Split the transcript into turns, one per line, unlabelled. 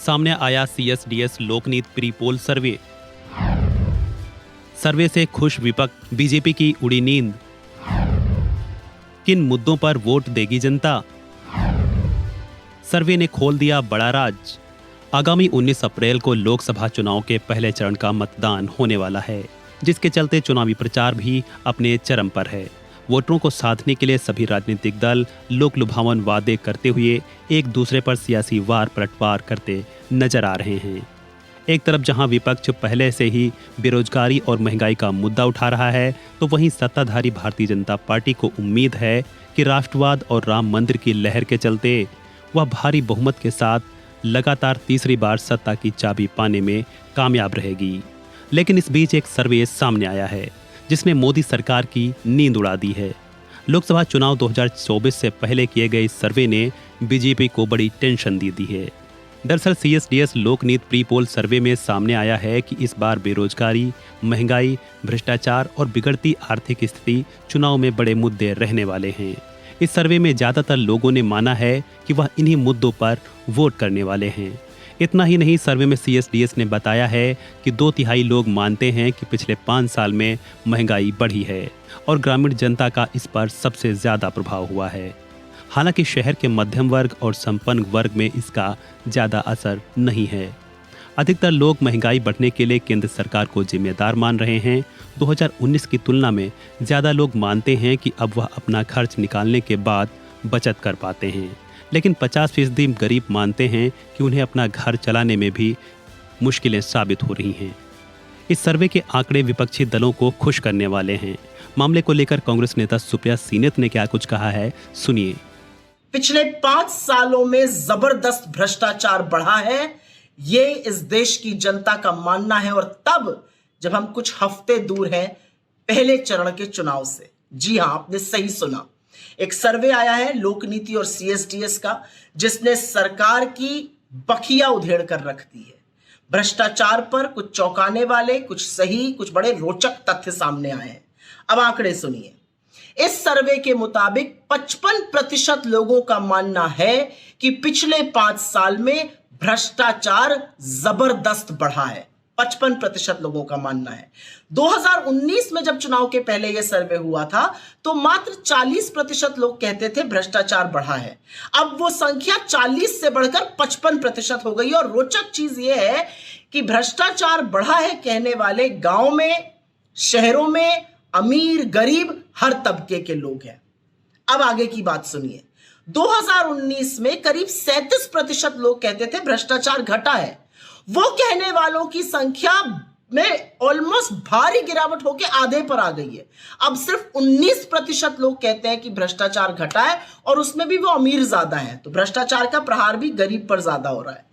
सामने आया CSDS लोकनीत pre poll सर्वे। सर्वे से खुश विपक्ष, बीजेपी की उड़ी नींद। किन मुद्दों पर वोट देगी जनता? सर्वे ने खोल दिया बड़ा राज। आगामी 19 अप्रैल को लोकसभा चुनाव के पहले चरण का मतदान होने वाला है, जिसके चलते चुनावी प्रचार भी अपने चरम पर है। वोटरों को साधने के लिए सभी राजनीतिक दल लोक लुभावन वादे करते हुए एक दूसरे पर सियासी वार पलटवार करते नजर आ रहे हैं। एक तरफ जहां विपक्ष पहले से ही बेरोजगारी और महंगाई का मुद्दा उठा रहा है, तो वहीं सत्ताधारी भारतीय जनता पार्टी को उम्मीद है कि राष्ट्रवाद और राम मंदिर की लहर के चलते वह भारी बहुमत के साथ लगातार तीसरी बार सत्ता की चाबी पाने में कामयाब रहेगी। लेकिन इस बीच एक सर्वे सामने आया है जिसने मोदी सरकार की नींद उड़ा दी है। लोकसभा चुनाव 2024 से पहले किए गए इस सर्वे ने बीजेपी को बड़ी टेंशन दी है। दरअसल CSDS लोकनीत प्री पोल सर्वे में सामने आया है कि इस बार बेरोजगारी, महंगाई, भ्रष्टाचार और बिगड़ती आर्थिक स्थिति चुनाव में बड़े मुद्दे रहने वाले हैं। इस सर्वे में ज्यादातर लोगों ने माना है कि वह इन्हीं मुद्दों पर वोट करने वाले हैं। इतना ही नहीं, सर्वे में CSDS ने बताया है कि 2/3 लोग मानते हैं कि पिछले 5 साल में महंगाई बढ़ी है और ग्रामीण जनता का इस पर सबसे ज्यादा प्रभाव हुआ है। हालांकि शहर के मध्यम वर्ग और संपन्न वर्ग में इसका ज्यादा असर नहीं है। अधिकतर लोग महंगाई बढ़ने के लिए केंद्र सरकार को जिम्मेदार मान रहे हैं। 2019 की तुलना में ज्यादा लोग मानते हैं कि अब वह अपना खर्च निकालने के बाद बचत कर पाते हैं, लेकिन 50% गरीब मानते हैं कि उन्हें अपना घर चलाने में भी मुश्किलें साबित हो रही हैं। इस सर्वे के आंकड़े विपक्षी दलों को खुश करने वाले हैं। मामले को लेकर कांग्रेस नेता सुप्रिया सीनेत ने क्या कुछ कहा है, सुनिए।
पिछले 5 सालों में जबरदस्त भ्रष्टाचार बढ़ा है, ये इस देश की जनता का मानना है, और तब जब हम कुछ हफ्ते दूर हैं पहले चरण के चुनाव से। जी हां, आपने सही सुना। एक सर्वे आया है लोकनीति और CSDS का, जिसने सरकार की बखिया उधेड़ कर रख दी है। भ्रष्टाचार पर कुछ चौंकाने वाले, कुछ सही, कुछ बड़े रोचक तथ्य सामने आए हैं। अब आंकड़े सुनिए। इस सर्वे के मुताबिक 55% लोगों का मानना है कि पिछले 5 साल में भ्रष्टाचार जबरदस्त बढ़ा है। 55% लोगों का मानना है। 2019 में जब चुनाव के पहले यह सर्वे हुआ था तो मात्र 40% लोग कहते थे भ्रष्टाचार बढ़ा है। अब वो संख्या 40 से बढ़कर 55% हो गई। और रोचक चीज यह है कि भ्रष्टाचार बढ़ा है कहने वाले गांव में, शहरों में, अमीर गरीब हर तबके के लोग हैं। अब आगे की बात सुनिए। 2019 में करीब 37% लोग कहते थे भ्रष्टाचार घटा है। वो कहने वालों की संख्या में ऑलमोस्ट भारी गिरावट होकर आधे पर आ गई है। अब सिर्फ 19% लोग कहते हैं कि भ्रष्टाचार घटा है, और उसमें भी वो अमीर ज्यादा है। तो भ्रष्टाचार का प्रहार भी गरीब पर ज्यादा हो रहा है।